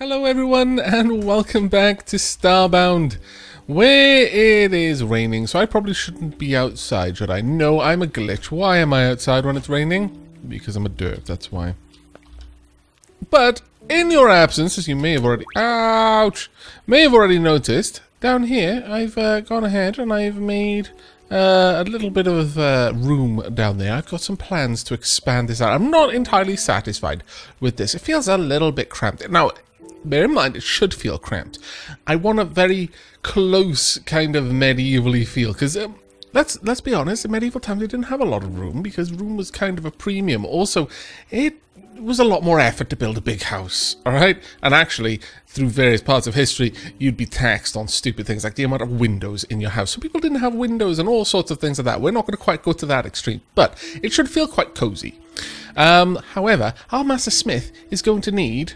Hello everyone and welcome back to Starbound, where it is raining, so I probably shouldn't be outside, should I? No, I'm a glitch. Why am I outside when it's raining? Because I'm a derp, that's why. But, in your absence, as you may have already... Ouch! May have already noticed, down here, I've gone ahead and I've made a little bit of room down there. I've got some plans to expand this out. I'm not entirely satisfied with this. It feels a little bit cramped. Now, bear in mind, it should feel cramped. I want a very close kind of medieval-y feel, because let's be honest, in medieval times they didn't have a lot of room, because room was kind of a premium. Also, it was a lot more effort to build a big house, alright? And actually, through various parts of history, you'd be taxed on stupid things like the amount of windows in your house. So people didn't have windows and all sorts of things like that. We're not going to quite go to that extreme, but it should feel quite cozy. However, our Master Smith is going to need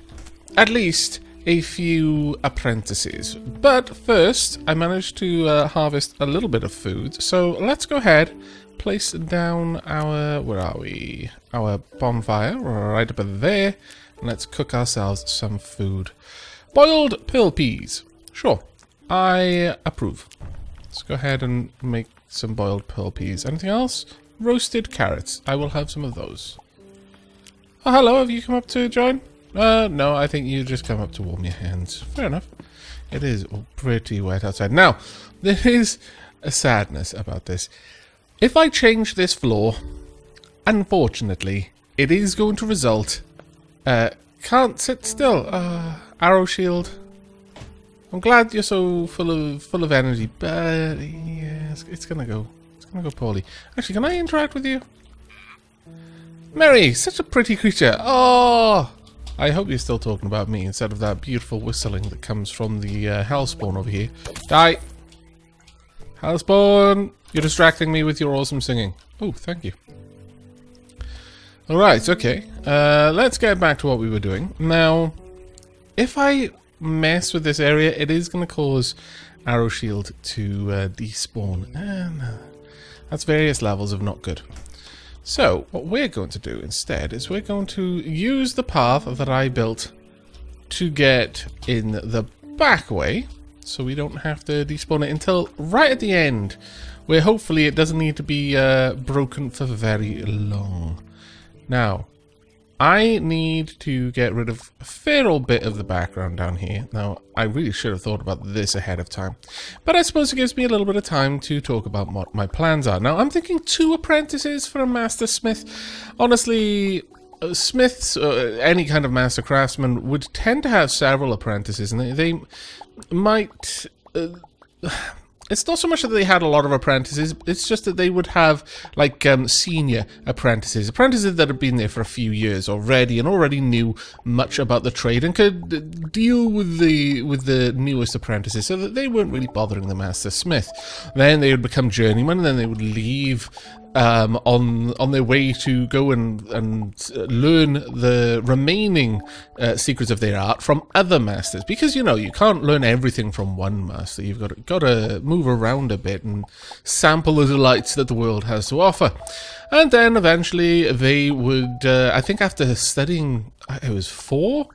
at least a few apprentices. But first, I managed to harvest a little bit of food. So let's go ahead, place down our, where are we? Our bonfire, right up there. And let's cook ourselves some food. Boiled pearl peas. Sure, I approve. Let's go ahead and make some boiled pearl peas. Anything else? Roasted carrots. I will have some of those. Oh, hello, have you come up to join? No, I think you just come up to warm your hands. Fair enough. It is pretty wet outside. Now, there is a sadness about this. If I change this floor, unfortunately, it is going to result... can't sit still. Arrow shield. I'm glad you're so full of energy, but yeah, it's gonna go poorly. Actually, can I interact with you? Mary, such a pretty creature. Oh! I hope you're still talking about me instead of that beautiful whistling that comes from the hellspawn over here. Die! Hellspawn! You're distracting me with your awesome singing. Oh, thank you. Alright, okay. Let's get back to what we were doing. Now, if I mess with this area, it is going to cause Arrow Shield to despawn. And that's various levels of not good. So, what we're going to do instead is we're going to use the path that I built to get in the back way, so we don't have to despawn it until right at the end, where hopefully it doesn't need to be broken for very long. Now, I need to get rid of a fair old bit of the background down here. Now, I really should have thought about this ahead of time. But I suppose it gives me a little bit of time to talk about what my plans are. Now, I'm thinking 2 apprentices for a Master Smith. Honestly, smiths, any kind of Master Craftsman, would tend to have several apprentices. And they might... It's not so much that they had a lot of apprentices, it's just that they would have, like, senior apprentices. Apprentices that had been there for a few years already and already knew much about the trade and could deal with the newest apprentices, so that they weren't really bothering the Master Smith. Then they would become journeymen, and then they would leave on their way to go and learn the remaining secrets of their art from other masters, because you know you can't learn everything from one master. You've got to move around a bit and sample the delights that the world has to offer. And then eventually they would, I think after studying, it was 4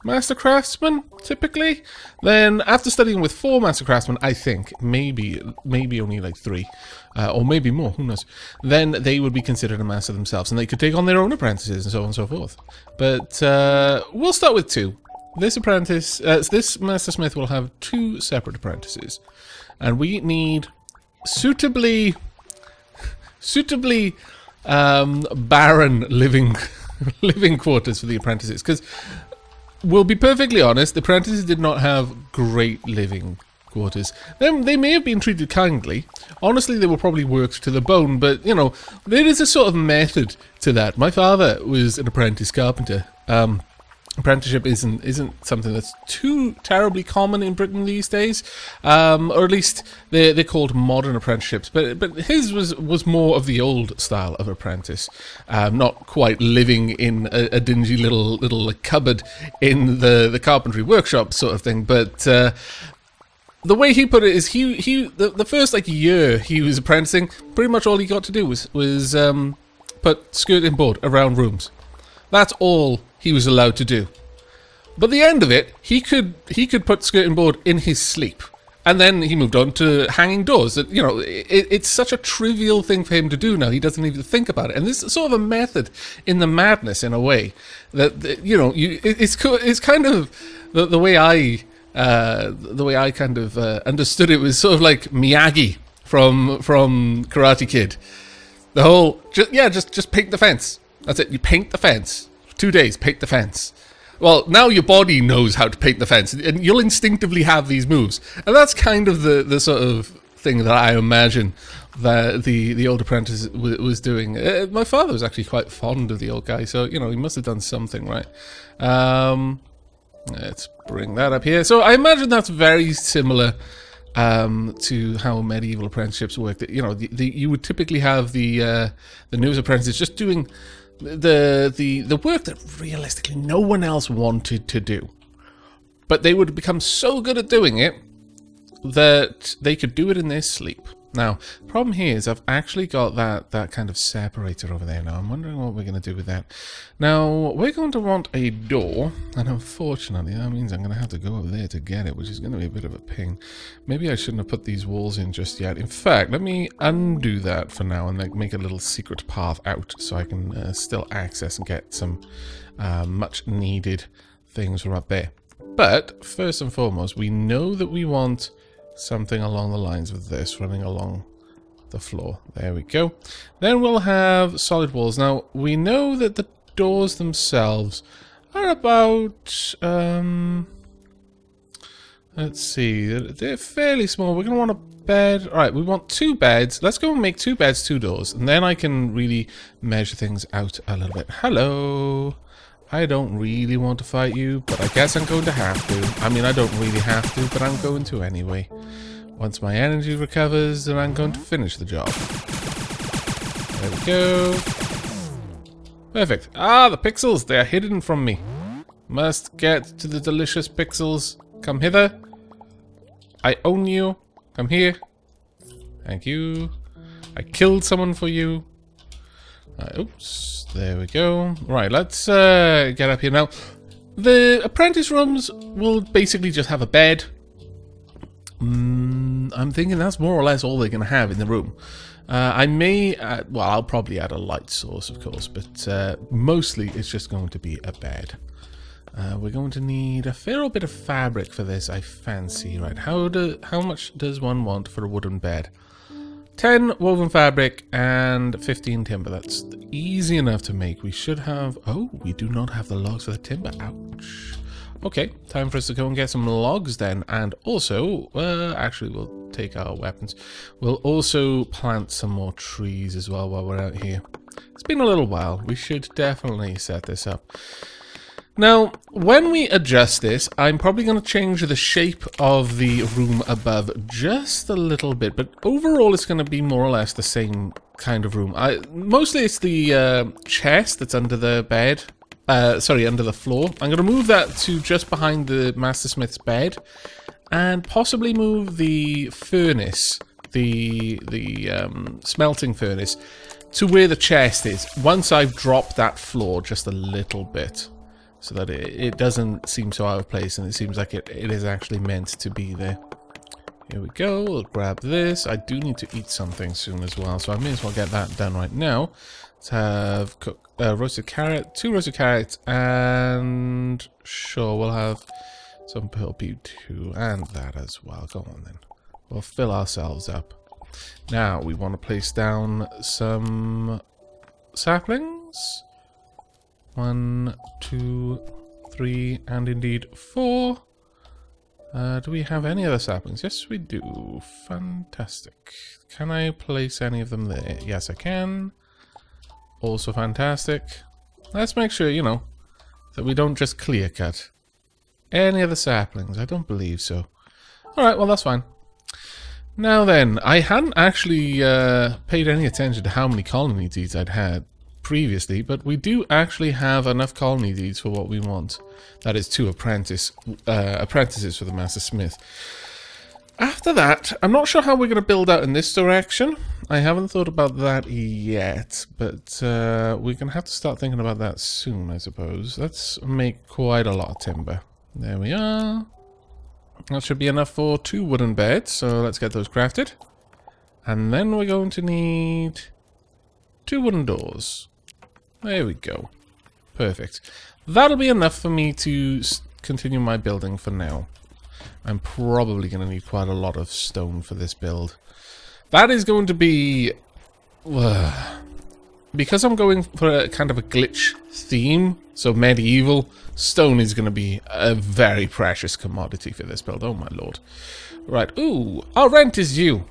Master Craftsmen, typically. Then, after studying with 4 Master Craftsmen, I think, maybe only like 3, or maybe more, who knows, then they would be considered a Master themselves, and they could take on their own apprentices, and so on and so forth. But, we'll start with 2. This apprentice, this Master Smith will have 2 separate apprentices, and we need suitably barren living quarters for the apprentices, because we'll be perfectly honest, the apprentices did not have great living quarters. They may have been treated kindly. Honestly, they were probably worked to the bone, but, you know, there is a sort of method to that. My father was an apprentice carpenter. Apprenticeship isn't something that's too terribly common in Britain these days, or at least they're called modern apprenticeships. But his was more of the old style of apprentice, not quite living in a dingy little cupboard in the carpentry workshop sort of thing. But the way he put it is the first like year he was apprenticing, pretty much all he got to do was put skirting board around rooms. That's all he was allowed to do. But the end of it, he could put skirting board in his sleep. And then he moved on to hanging doors. You know, it's such a trivial thing for him to do now. He doesn't even think about it. And this is sort of a method in the madness, in a way, that you know, it's kind of the way I kind of understood it was sort of like Miyagi from Karate Kid. The whole just paint the fence. That's it. You paint the fence. 2 days, paint the fence. Well, now your body knows how to paint the fence, and you'll instinctively have these moves. And that's kind of the sort of thing that I imagine that the old apprentice was doing. My father was actually quite fond of the old guy, so, you know, he must have done something right. Let's bring that up here. So I imagine that's very similar to how medieval apprenticeships work. That, you know, you would typically have the newest apprentices just doing the work that realistically no one else wanted to do, but they would become so good at doing it that they could do it in their sleep. Now, the problem here is I've actually got that kind of separator over there now. I'm wondering what we're going to do with that. Now, we're going to want a door, and unfortunately that means I'm going to have to go over there to get it, which is going to be a bit of a pain. Maybe I shouldn't have put these walls in just yet. In fact, let me undo that for now and like make a little secret path out so I can still access and get some much needed things from up there. But first and foremost, we know that we want something along the lines of this running along the floor. There we go. Then we'll have solid walls. Now, we know that the doors themselves are about, let's see, they're fairly small. We're going to want a bed. All right, we want 2 beds. Let's go and make 2 beds, 2 doors, and then I can really measure things out a little bit. Hello. I don't really want to fight you, but I guess I'm going to have to. I mean, I don't really have to, but I'm going to anyway. Once my energy recovers, then I'm going to finish the job. There we go. Perfect. Ah, the pixels! They are hidden from me. Must get to the delicious pixels. Come hither. I own you. Come here. Thank you. I killed someone for you. Oops. There we go. Right, let's get up here now. The apprentice rooms will basically just have a bed. I'm thinking that's more or less all they're going to have in the room. I may, well, I'll probably add a light source, of course, but mostly it's just going to be a bed. We're going to need a fair bit of fabric for this, I fancy. Right, how much does one want for a wooden bed? 10 woven fabric and 15 timber. That's easy enough to make. We should have... Oh, we do not have the logs for the timber. Ouch. Okay, time for us to go and get some logs then. And also, actually, we'll take our weapons. We'll also plant some more trees as well while we're out here. It's been a little while. We should definitely set this up. Now, when we adjust this, I'm probably going to change the shape of the room above just a little bit, but overall it's going to be more or less the same kind of room. Mostly it's the chest that's under the bed, sorry, under the floor. I'm going to move that to just behind the Mastersmith's bed, and possibly move the furnace, the smelting furnace, to where the chest is, once I've dropped that floor just a little bit. So that it doesn't seem so out of place, and it seems like it is actually meant to be there. Here we go, we'll grab this. I do need to eat something soon as well, so I may as well get that done right now. Let's have roasted carrot, 2 roasted carrots, and sure, we'll have some pearl pea too, and that as well. Go on then. We'll fill ourselves up. Now, we want to place down some saplings. 1, 2, 3, and indeed 4. Do we have any other saplings? Yes, we do. Fantastic. Can I place any of them there? Yes, I can. Also fantastic. Let's make sure, you know, that we don't just clear cut any other saplings. I don't believe so. Alright, well, that's fine. Now then, I hadn't actually paid any attention to how many colony deeds I'd had previously, but we do actually have enough colony deeds for what we want. That is 2 apprentices for the Master Smith. After that, I'm not sure how we're going to build out in this direction. I haven't thought about that yet, but we're going to have to start thinking about that soon, I suppose. Let's make quite a lot of timber. There we are. That should be enough for 2 wooden beds, so let's get those crafted. And then we're going to need 2 wooden doors. There we go. Perfect. That'll be enough for me to continue my building for now. I'm probably going to need quite a lot of stone for this build. That is going to be... because I'm going for a kind of a glitch theme, so medieval, stone is going to be a very precious commodity for this build. Oh my lord. Right, ooh, our rent is due.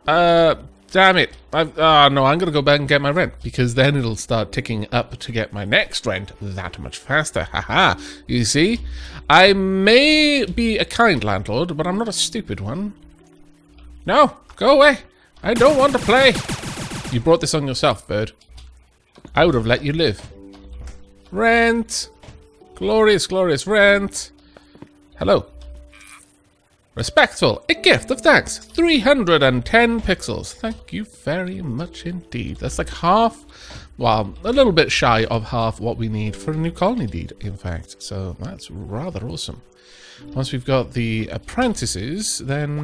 Damn it. No, I'm going to go back and get my rent, because then it'll start ticking up to get my next rent that much faster. Haha. You see? I may be a kind landlord, but I'm not a stupid one. No, go away. I don't want to play. You brought this on yourself, bird. I would have let you live. Rent. Glorious, glorious rent. Hello. Respectful, a gift of thanks, 310 pixels. Thank you very much indeed. That's like half, well, a little bit shy of half what we need for a new colony deed, in fact. So that's rather awesome. Once we've got the apprentices, then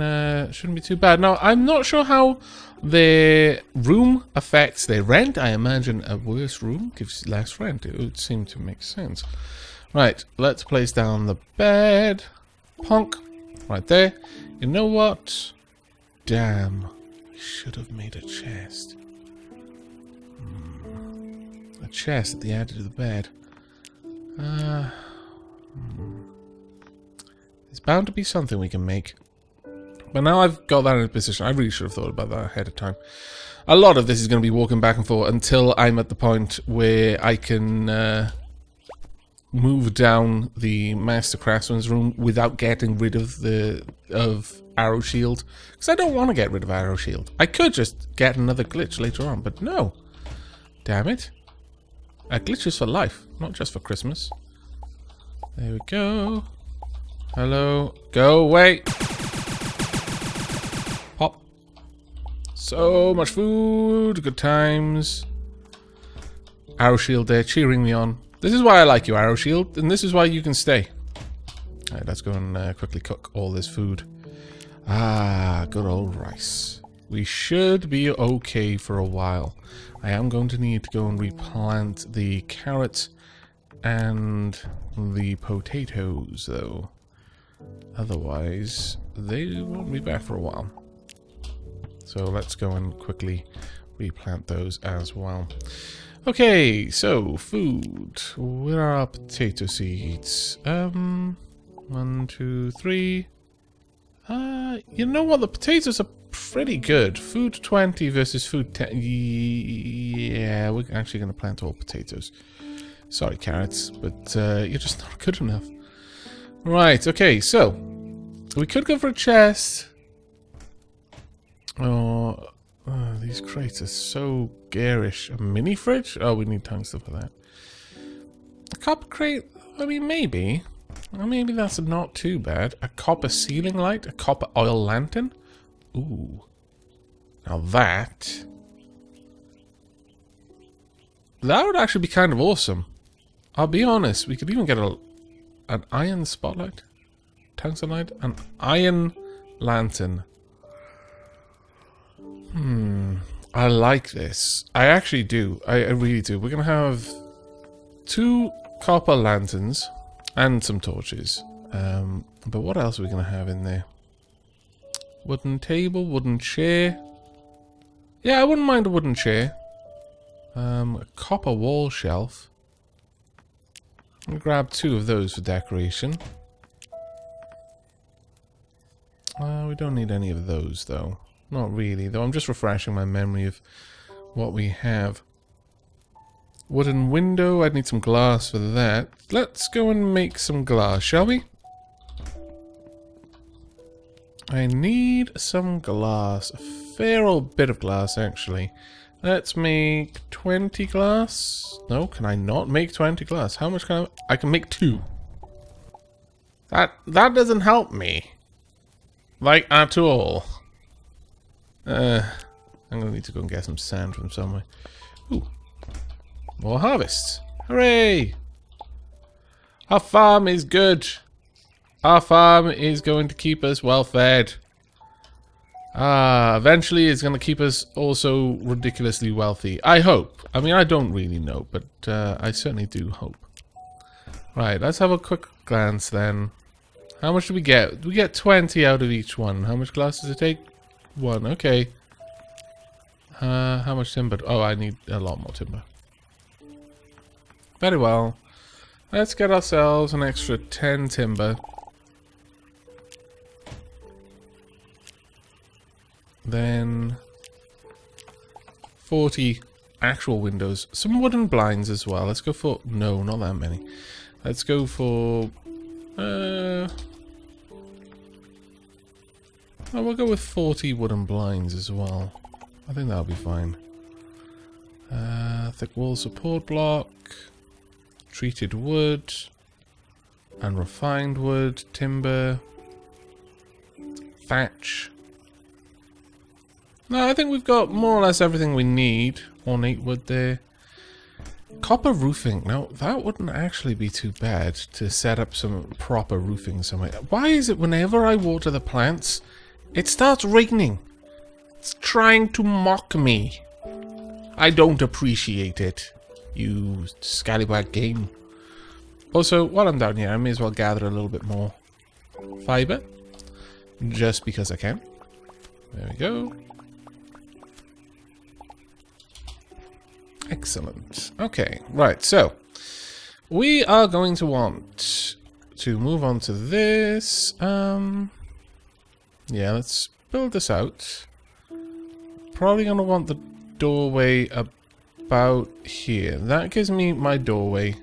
shouldn't be too bad. Now, I'm not sure how their room affects their rent. I imagine a worse room gives less rent. It would seem to make sense. Right, let's place down the bed. Punk. Right there. You know what? Damn. Should have made a chest. A chest at the edge of the bed. There's bound to be something we can make. But now I've got that in a position, I really should have thought about that ahead of time. A lot of this is going to be walking back and forth until I'm at the point where I can... move down the Master Craftsman's room without getting rid of Arrow Shield. Because I don't want to get rid of Arrow Shield. I could just get another glitch later on, but no. Damn it. A glitch is for life, not just for Christmas. There we go. Hello. Go away. Pop. So much food. Good times. Arrow Shield there cheering me on. This is why I like you, Arrow Shield, and this is why you can stay. Alright, let's go and quickly cook all this food. Ah, good old rice. We should be okay for a while. I am going to need to go and replant the carrots and the potatoes, though. Otherwise, they won't be back for a while. So let's go and quickly replant those as well. Okay, so food. Where are our potato seeds? 1, 2, 3. You know what? The potatoes are pretty good. Food 20 versus food 10. Yeah, we're actually going to plant all potatoes. Sorry, carrots, but you're just not good enough. Right, okay, so we could go for a chest. Oh, these crates are so garish. A mini fridge? Oh, we need tungsten for that. A copper crate? I mean, maybe. Well, maybe that's not too bad. A copper ceiling light? A copper oil lantern? Ooh. Now that would actually be kind of awesome. I'll be honest, we could even get an iron spotlight. Tungsten light? An iron lantern. I like this. I actually do. I really do. We're going to have 2 copper lanterns and some torches. But what else are we going to have in there? Wooden table, wooden chair. Yeah, I wouldn't mind a wooden chair. A copper wall shelf. I'm going to grab 2 of those for decoration. We don't need any of those, though. Not really, though. I'm just refreshing my memory of what we have. Wooden window. I'd need some glass for that. Let's go and make some glass, shall we? I need some glass. A fair old bit of glass, actually. Let's make 20 glass. No, can I not make 20 glass? How much can I can make 2. That doesn't help me. Like, at all. I'm gonna need to go and get some sand from somewhere. Ooh. More harvests. Hooray! Our farm is good. Our farm is going to keep us well fed. Eventually it's going to keep us also ridiculously wealthy. I hope. I mean, I don't really know, but I certainly do hope. Right, let's have a quick glance then. How much do we get? We get 20 out of each one. How much glass does it take? 1, okay. How much timber? Oh, I need a lot more timber. Very well. Let's get ourselves an extra 10 timber. Then 40 actual windows. Some wooden blinds as well. Let's go for... No, not that many. Let's go for... Oh, we'll go with 40 wooden blinds as well. I think that'll be fine. Thick wall support block. Treated wood. And refined wood. Timber. Thatch. No, I think we've got more or less everything we need. Ornate wood there. Copper roofing. Now, that wouldn't actually be too bad to set up some proper roofing somewhere. Why is it whenever I water the plants, it starts raining? It's trying to mock me. I don't appreciate it, you scallywag game. Also, while I'm down here, I may as well gather a little bit more fiber. Just because I can. There we go. Excellent. Okay, right, so we are going to want to move on to this. Yeah, let's build this out. Probably going to want the doorway about here. That gives me my doorway.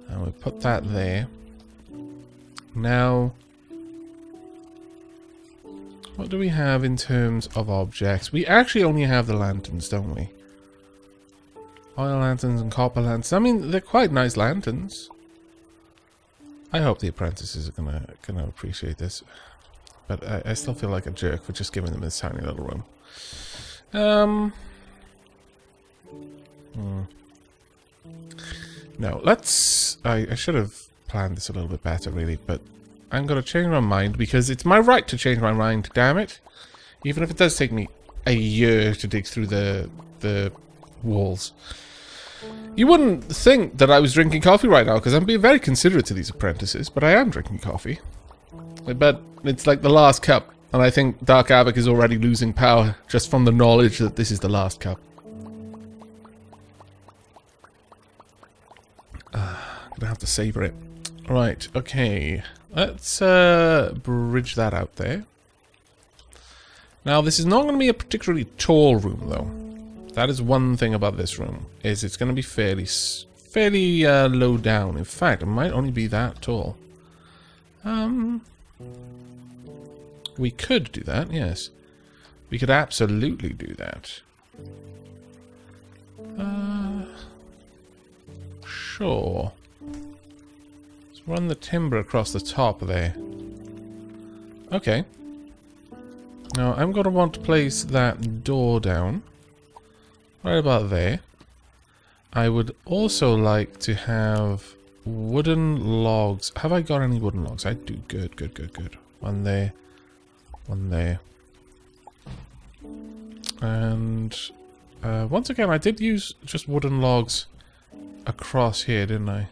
And we'll put that there. Now, what do we have in terms of objects? We actually only have the lanterns, don't we? Oil lanterns and copper lanterns. I mean, they're quite nice lanterns. I hope the apprentices are gonna appreciate this. But I still feel like a jerk for just giving them this tiny little room. No, let's... I should have planned this a little bit better, really, but I'm gonna change my mind because it's my right to change my mind, damn it. Even if it does take me a year to dig through the walls. You wouldn't think that I was drinking coffee right now because I'm being very considerate to these apprentices, but I am drinking coffee. But it's like the last cup, and I think Dark Aavak is already losing power just from the knowledge that this is the last cup. Gonna have to savor it. Right, okay. Let's bridge that out there. Now, this is not going to be a particularly tall room, though. That is one thing about this room, is it's going to be fairly low down. In fact, it might only be that tall. We could do that, yes. We could absolutely do that. Sure. Let's run the timber across the top there. Okay. Now, I'm going to want to place that door down. Right about there. I would also like to have wooden logs. Have I got any wooden logs? I do. Good, good, good, good. One there. One there. And once again, I did use just wooden logs across here, didn't I?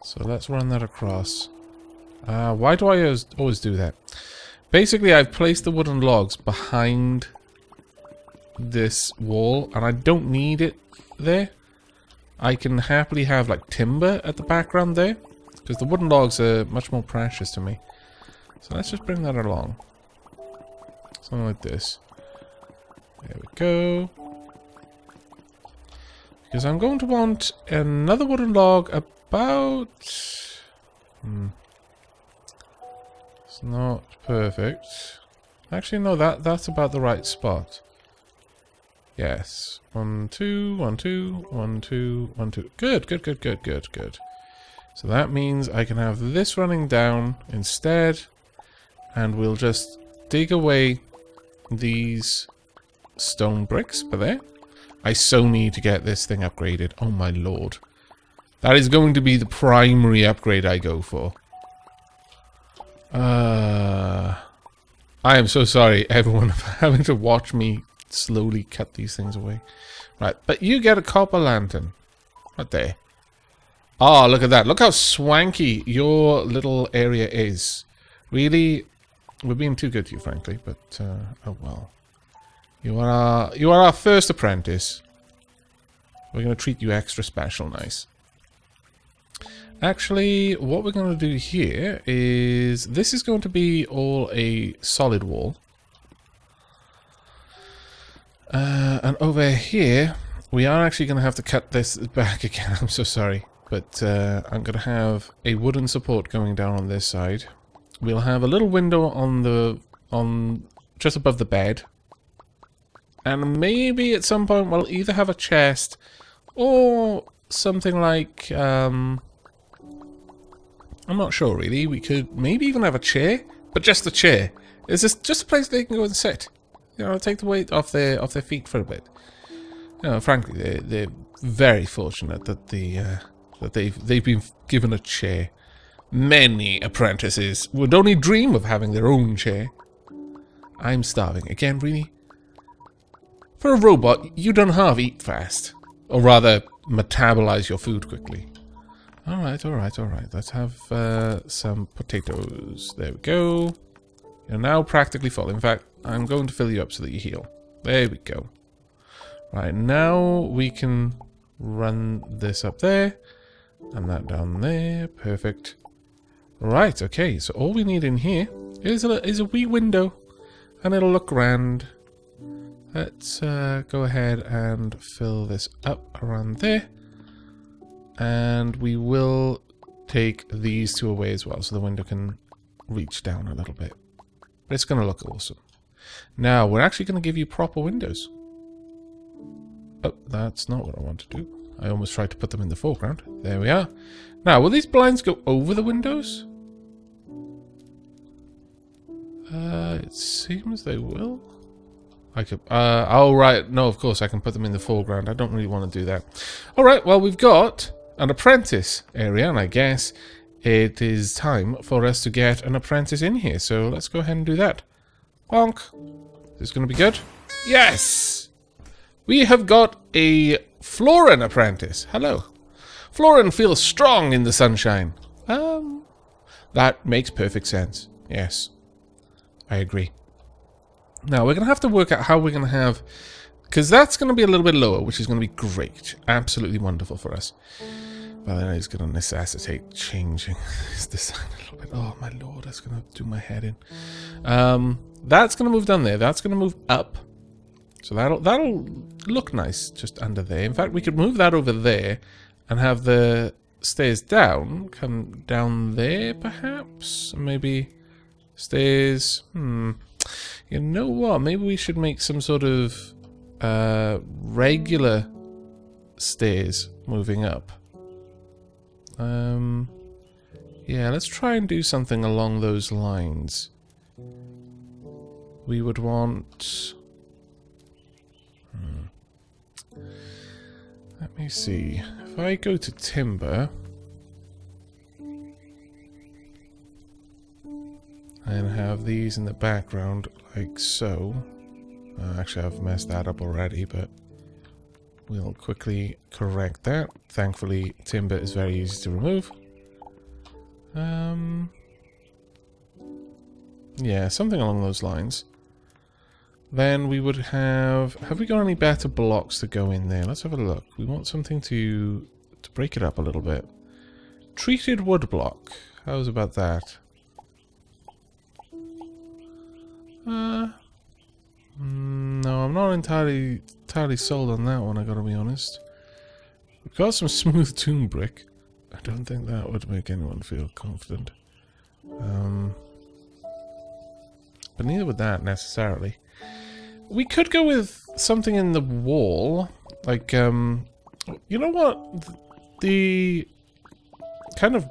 So let's run that across. Why do I always do that? Basically, I've placed the wooden logs behind this wall, and I don't need it there. I can happily have like timber at the background there, because the wooden logs are much more precious to me. So let's just bring that along. Something like this. There we go. Because I'm going to want another wooden log about... It's not perfect. Actually, no, that's about the right spot. Yes. 1, 2, 1, 2, 1, 2, 1, 2. Good, good, good, good, good, good. So that means I can have this running down instead, and we'll just dig away these stone bricks by there. I so need to get this thing upgraded. Oh my lord. That is going to be the primary upgrade I go for. I am so sorry, everyone, for having to watch me slowly cut these things away. Right, but you get a copper lantern. Right there. Oh, look at that. Look how swanky your little area is. Really, we're being too good to you, frankly, but, oh well. You are our first apprentice. We're going to treat you extra special nice. Actually, what we're going to do here is... This is going to be all a solid wall. And over here, we are actually going to have to cut this back again. I'm so sorry. But I'm going to have a wooden support going down on this side. We'll have a little window on just above the bed. And maybe at some point we'll either have a chest or something like... I'm not sure really. We could maybe even have a chair, but just a chair. Is this just a place they can go and sit? You know, take the weight off their feet for a bit. You know, frankly, they're very fortunate that they've been given a chair. Many apprentices would only dream of having their own chair. I'm starving again, really. For a robot, you don't half eat fast, or rather, metabolize your food quickly. Alright, alright, alright. Let's have some potatoes. There we go. You're now practically full. In fact, I'm going to fill you up so that you heal. There we go. Right, now we can run this up there. And that down there. Perfect. Right, okay. So all we need in here is a wee window. And it'll look grand. Let's go ahead and fill this up around there. And we will take these two away as well, so the window can reach down a little bit. But it's going to look awesome. Now, we're actually going to give you proper windows. Oh, that's not what I want to do. I almost tried to put them in the foreground. There we are. Now, will these blinds go over the windows? It seems they will. I could, oh right, no, of course I can put them in the foreground. I don't really want to do that. Alright, well we've got an apprentice area, and I guess it is time for us to get an apprentice in here. So let's go ahead and do that. Bonk. Is this going to be good? Yes! We have got a Florin apprentice. Hello. Florin feels strong in the sunshine. That makes perfect sense. Yes. I agree. Now, we're going to have to work out how we're going to have... Because that's going to be a little bit lower, which is going to be great. Absolutely wonderful for us. But then it's going to necessitate changing this design a little bit. Oh, my lord, that's going to do my head in. That's going to move down there. That's going to move up. So that'll look nice just under there. In fact, we could move that over there and have the stairs down. Come down there, perhaps? Maybe stairs... You know what? Maybe we should make some sort of regular stairs moving up. Yeah, let's try and do something along those lines. We would want... Let me see. If I go to timber... and have these in the background like so. Actually, I've messed that up already, but we'll quickly correct that. Thankfully, timber is very easy to remove. Yeah, something along those lines. Then we would have... Have we got any better blocks to go in there? Let's have a look. We want something to break it up a little bit. Treated wood block. How's about that? No, I'm not entirely sold on that one, I gotta be honest. We've got some smooth tomb brick. I don't think that would make anyone feel confident. But neither would that, necessarily. We could go with something in the wall. Like, you know what? kind of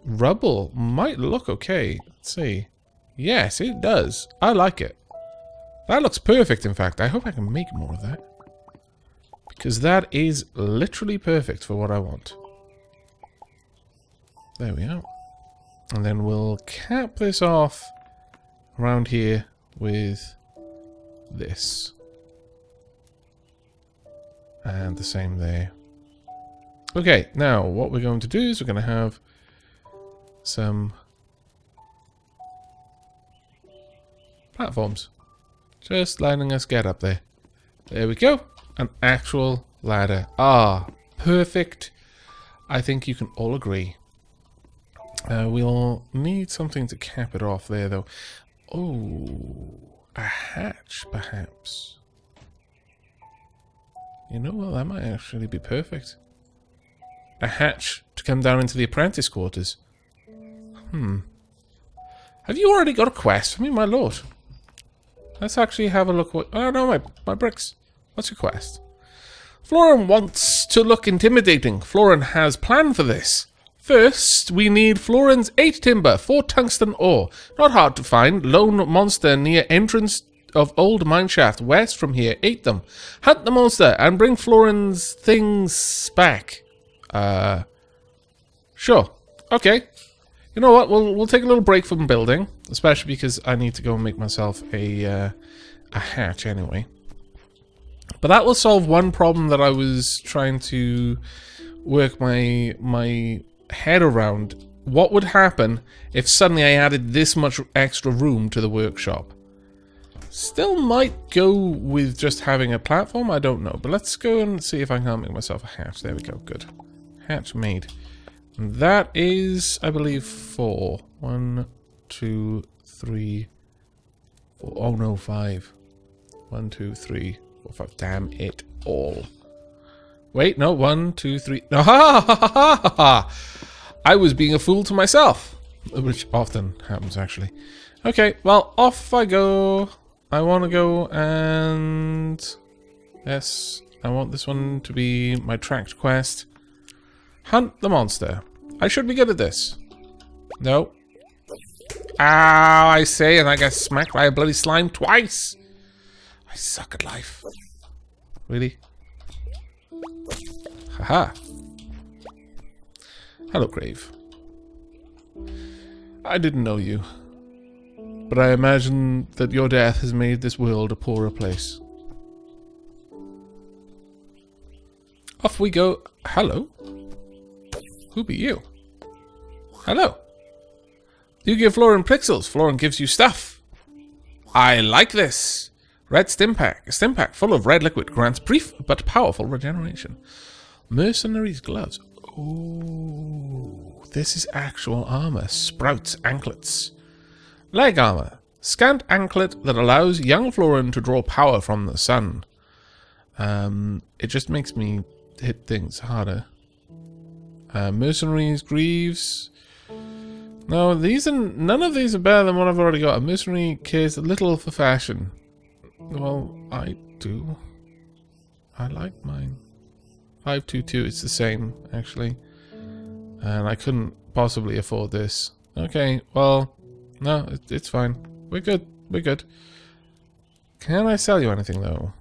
rubble might look okay. Let's see. Yes, it does. I like it. That looks perfect, in fact. I hope I can make more of that. Because that is literally perfect for what I want. There we are. And then we'll cap this off around here with this. And the same there. Okay, now what we're going to do is we're going to have some platforms. Just letting us get up there. There we go. An actual ladder. Ah, perfect. I think you can all agree. We'll need something to cap it off there, though. Oh, a hatch, perhaps. You know what? That might actually be perfect. A hatch to come down into the apprentice quarters. Have you already got a quest for me, my lord? Let's actually have a look. Oh no, my bricks. What's your quest? Florin wants to look intimidating. Florin has planned for this. First, we need Florin's 8 timber, 4 tungsten ore. Not hard to find. Lone monster near entrance of old mineshaft west from here. 8 them. Hunt the monster and bring Florin's things back. Sure. Okay. You know what? We'll take a little break from building, especially because I need to go and make myself a hatch anyway. But that will solve one problem that I was trying to work my head around. What would happen if suddenly I added this much extra room to the workshop? Still might go with just having a platform, I don't know. But let's go and see if I can make myself a hatch. There we go, good. Hatch made. And that is, I believe, 4. 1, 2, 3, 4. Oh no, 5. 1, 2, 3, 4, 5. Damn it all. Wait, no, 1, 2, 3. No, ha ha ha ha ha ha! I was being a fool to myself, which often happens actually. Okay, well, off I go. I want to go and yes, I want this one to be my tracked quest. Hunt the monster. I should be good at this. No. Ow, I say, and I got smacked by a bloody slime twice. I suck at life. Really? Haha. Hello, Grave. I didn't know you, but I imagine that your death has made this world a poorer place. Off we go. Hello? Who be you? Hello. You give Florin pixels. Florin gives you stuff. I like this. Red Stimpack. A Stimpack full of red liquid grants brief but powerful regeneration. Mercenary's gloves. Ooh, this is actual armor. Sprouts anklets. Leg armor. Scant anklet that allows young Florin to draw power from the sun. It just makes me hit things harder. Mercenaries, greaves. No, none of these are better than what I've already got. A mercenary cares little for fashion. Well, I do. I like mine. 522, it's the same, actually. And I couldn't possibly afford this. Okay, well, no, it's fine. We're good. We're good. Can I sell you anything, though?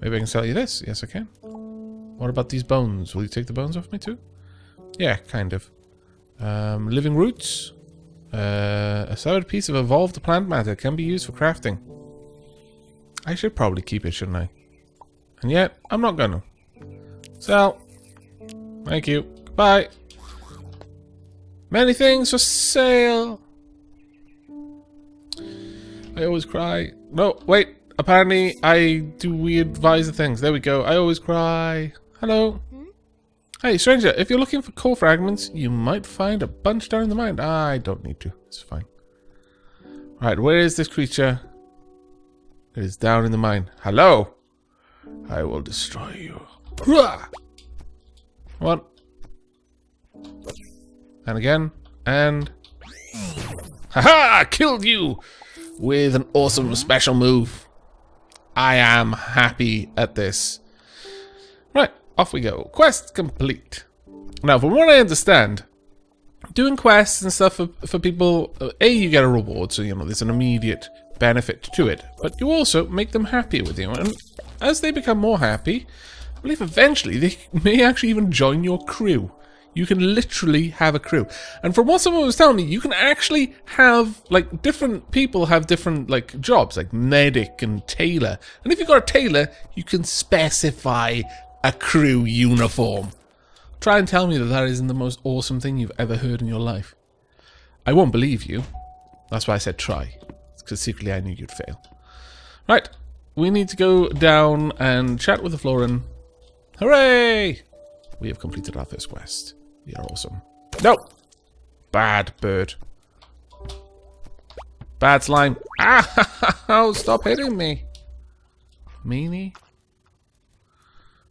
Maybe I can sell you this. Yes, I can. What about these bones? Will you take the bones off me, too? Yeah, kind of. Living roots. A solid piece of evolved plant matter can be used for crafting. I should probably keep it, shouldn't I? And yet, I'm not gonna. Sell. Thank you. Goodbye. Many things for sale. I always cry. No, wait. Apparently, I do weird visor things. There we go. I always cry. Hello. Hey, stranger. If you're looking for core fragments, you might find a bunch down in the mine. I don't need to. It's fine. Right, where is this creature? It is down in the mine. Hello. I will destroy you. What? And again. And... haha! Killed you! With an awesome special move. I am happy at this. Right. off we go. Quest complete. Now, from what I understand, doing quests and stuff for people, A, you get a reward, so, you know, there's an immediate benefit to it, but you also make them happier with you, and as they become more happy, I believe eventually they may actually even join your crew. You can literally have a crew. And from what someone was telling me, you can actually have, like, different people have different, like, jobs, like medic and tailor. And if you've got a tailor, you can specify a crew uniform. Try and tell me that that isn't the most awesome thing you've ever heard in your life. I won't believe you. That's why I said try. Because secretly I knew you'd fail. Right. We need to go down and chat with the Florin. Hooray! We have completed our first quest. We are awesome. No! Bad bird. Bad slime. Ah! Oh, stop hitting me. Meanie.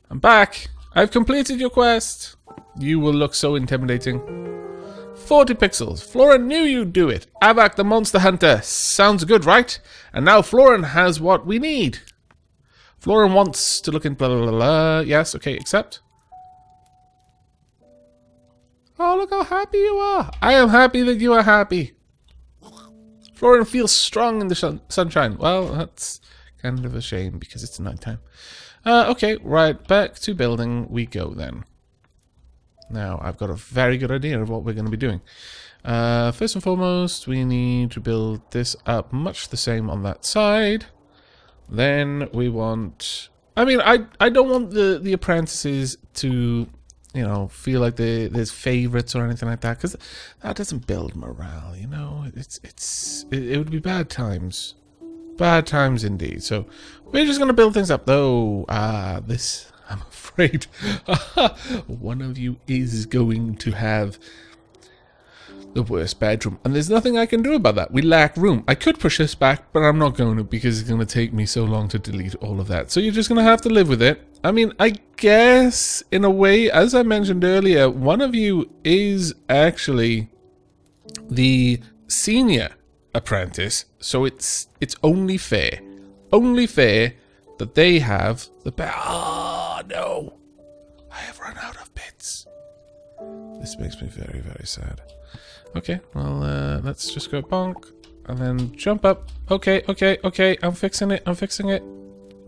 I'm back. I've completed your quest. You will look so intimidating. 40 pixels. Florin knew you'd do it. Aavak the monster hunter. Sounds good, right? And now Florin has what we need. Florin wants to look in blah blah blah blah. Yes, okay, accept. Oh, look how happy you are. I am happy that you are happy. Florin feels strong in the sunshine. Well, that's kind of a shame because it's nighttime. Okay, right, back to building we go then. Now, I've got a very good idea of what we're going to be doing. First and foremost, we need to build this up much the same on that side. Then we want... I mean, I don't want the apprentices to, you know, feel like there's favorites or anything like that, because that doesn't build morale, you know? It would be bad times. Bad times indeed. So, we're just going to build things up, though. This... I'm afraid one of you is going to have the worst bedroom. And there's nothing I can do about that. We lack room. I could push this back, but I'm not going to because it's going to take me so long to delete all of that. So you're just going to have to live with it. I mean, I guess, in a way, as I mentioned earlier, one of you is actually the senior apprentice. So it's only fair. Only fair that they have the best. Oh, no. I have run out of bits. This makes me very, very sad. Okay, well, let's just go bonk. And then jump up. Okay, okay, okay. I'm fixing it. I'm fixing it.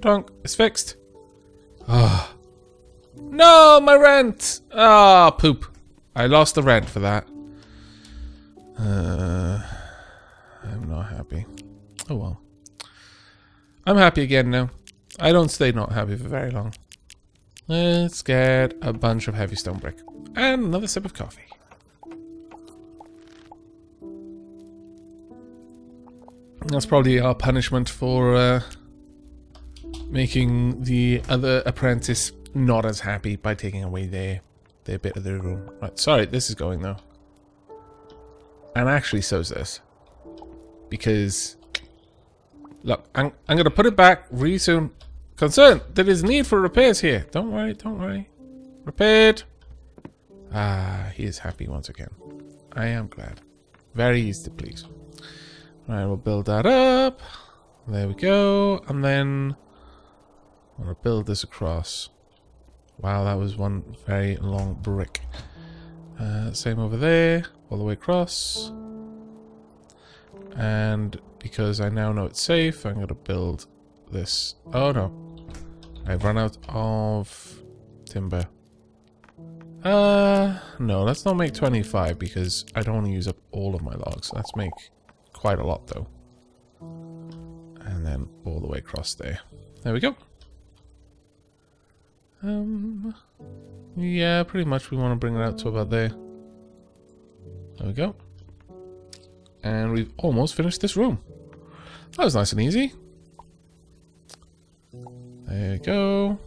Donk. It's fixed. Ah. Oh. No, my rent. Ah, oh, poop. I lost the rent for that. I'm not happy. Oh, well. I'm happy again now. I don't stay not happy for very long. Let's get a bunch of heavy stone brick. And another sip of coffee. That's probably our punishment for making the other apprentice not as happy by taking away their bit of their room. Right, sorry, this is going though. And actually so's this. Because... Look, I'm going to put it back really soon. Concerned, there is need for repairs here. Don't worry, don't worry. Repaired. Ah, he is happy once again. I am glad. Very easy to please. Alright, we'll build that up. There we go. And then I'm going to build this across. Wow, that was one very long brick. Same over there. All the way across. And because I now know it's safe, I'm going to build this. Oh no. I've run out of timber. No, let's not make 25 because I don't want to use up all of my logs. Let's make quite a lot though. And then all the way across there. There we go. Yeah, pretty much we want to bring it out to about there. There we go. And we've almost finished this room. That was nice and easy. There we go.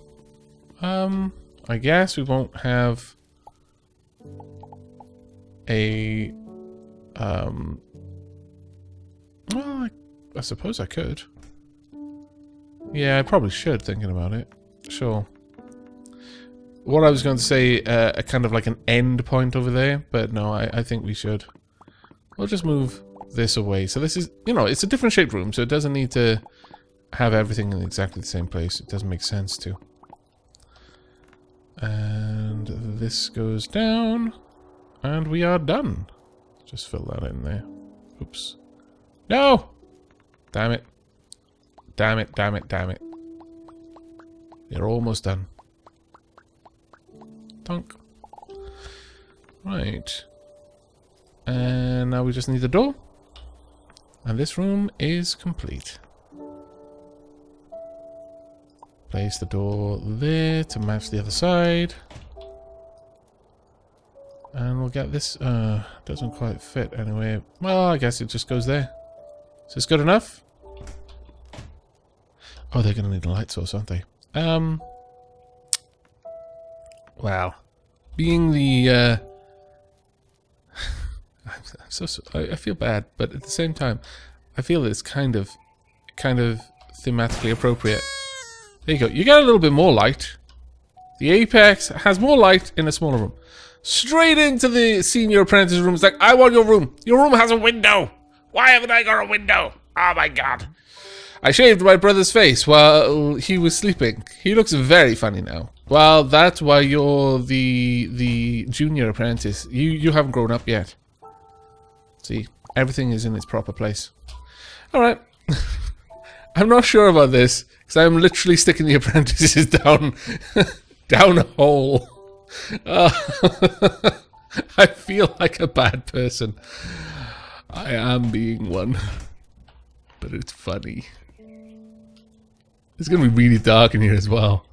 I guess we won't have a well, I suppose I could. Yeah, I probably should, thinking about it. Sure. What I was going to say, a kind of like an end point over there, but no, I think we should. We'll just move this away. So this is, you know, it's a different shaped room, so it doesn't need to have everything in exactly the same place. It doesn't make sense to. And this goes down. And we are done. Just fill that in there. Oops. No! Damn it. Damn it, damn it, damn it. You're almost done. Dunk. Right. And now we just need the door. And this room is complete. Place the door there to match the other side. And we'll get this. Doesn't quite fit anyway. Well, I guess it just goes there. Is this good enough? Oh, they're going to need a light source, aren't they? Well, being the I feel bad, but at the same time, I feel it's kind of thematically appropriate. There you go. You get a little bit more light. The Apex has more light in a smaller room. Straight into the senior apprentice room. It's like, I want your room. Your room has a window. Why haven't I got a window? Oh my god. I shaved my brother's face while he was sleeping. He looks very funny now. Well, that's why you're the junior apprentice. You haven't grown up yet. See, everything is in its proper place. Alright. I'm not sure about this, because I'm literally sticking the apprentices down down a hole. I feel like a bad person. I am being one. But it's funny. It's going to be really dark in here as well.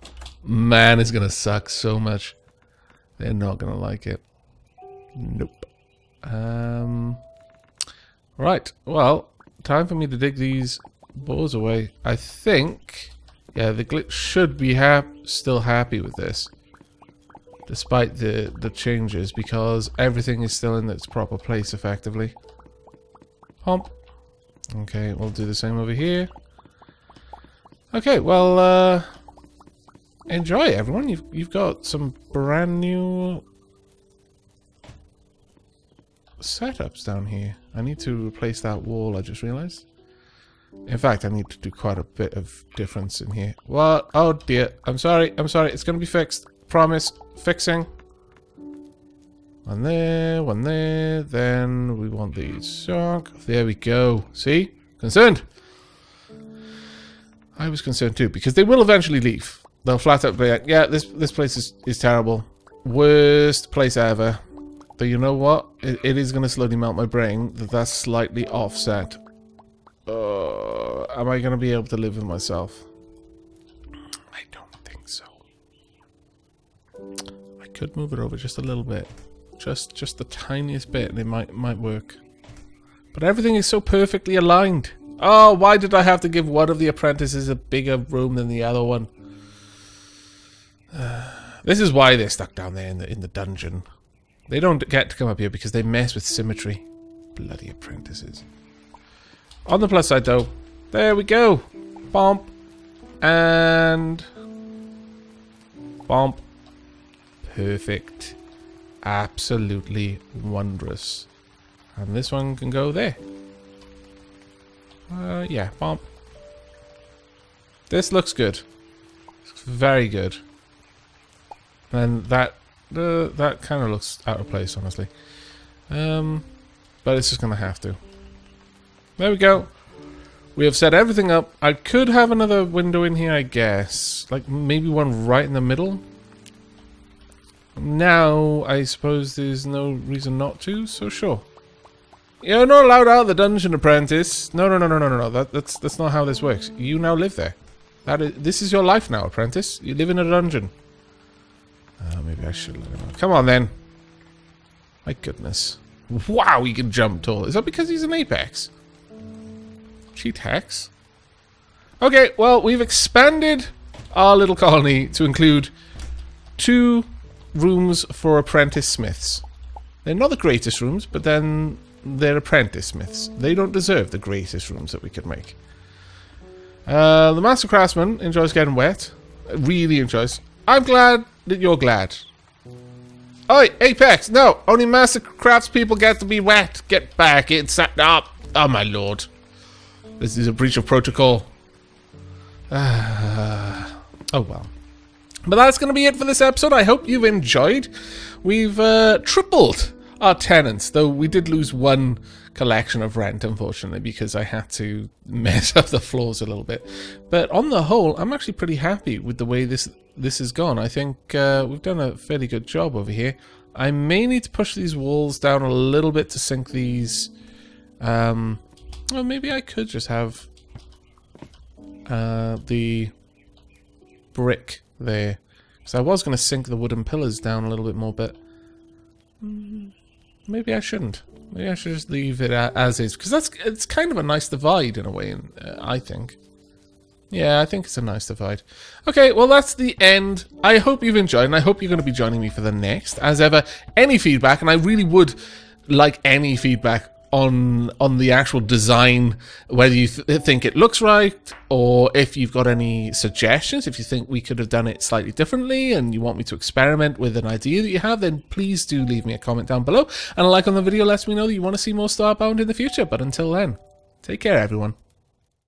Man, it's going to suck so much. They're not going to like it. Nope. Right. Well, time for me to dig these boards away. I think... Yeah, the glitch should be still happy with this. Despite the changes, because everything is still in its proper place, effectively. Hump. Okay, we'll do the same over here. Okay, well, enjoy, everyone. You've got some brand new setups down here. I need to replace that wall, I just realized. In fact, I need to do quite a bit of difference in here. What? Oh dear. I'm sorry. It's going to be fixed. Promise. Fixing. One there. Then we want these. So, there we go. See? Concerned. I was concerned too, because they will eventually leave. They'll flat out be like, yeah, this place is terrible. Worst place ever. But you know what? It is going to slowly melt my brain that that's slightly offset. Am I going to be able to live with myself? I don't think so. I could move it over just a little bit. Just the tiniest bit and it might work. But everything is so perfectly aligned. Oh, why did I have to give one of the apprentices a bigger room than the other one? This is why they're stuck down there in the dungeon. They don't get to come up here because they mess with symmetry. Bloody apprentices. On the plus side, though, there we go. Bomp. And... Bomp. Perfect. Absolutely wondrous. And this one can go there. Yeah, bomp. This looks good. It's very good. And that kind of looks out of place, honestly. But it's just gonna have to. There we go. We have set everything up. I could have another window in here, I guess. Like, maybe one right in the middle. Now, I suppose there's no reason not to, so sure. You're not allowed out of the dungeon, apprentice. No. That's not how this works. You now live there. This is your life now, apprentice. You live in a dungeon. Maybe I should let him out. Come on, then. My goodness. Wow, he can jump tall. Is that because he's an apex? Cheat hex. Okay, well, we've expanded our little colony to include 2 rooms for apprentice smiths. They're not the greatest rooms, but then they're apprentice smiths. They don't deserve the greatest rooms that we could make. The master craftsman enjoys getting wet. Really enjoys. I'm glad that you're glad. Oi, Apex! No! Only master crafts people get to be wet. Get back inside. Oh my lord. This is a breach of protocol. Oh well. But that's going to be it for this episode. I hope you've enjoyed. We've tripled our tenants, though we did lose one collection of rent, unfortunately, because I had to mess up the floors a little bit. But on the whole, I'm actually pretty happy with the way this has gone. I think we've done a fairly good job over here. I may need to push these walls down a little bit to sink these. Well, maybe I could just have the brick there, because I was going to sink the wooden pillars down a little bit more, but maybe I shouldn't. Maybe I should just leave it as is, because it's kind of a nice divide in a way, I think. Yeah, I think it's a nice divide. Okay, well, that's the end. I hope you've enjoyed, and I hope you're going to be joining me for the next. As ever, any feedback, and I really would like any feedback on the actual design, whether you think it looks right, or if you've got any suggestions, if you think we could have done it slightly differently and you want me to experiment with an idea that you have, then please do leave me a comment down below, and a like on the video lets me know that you want to see more Starbound in the future. But until then, take care everyone.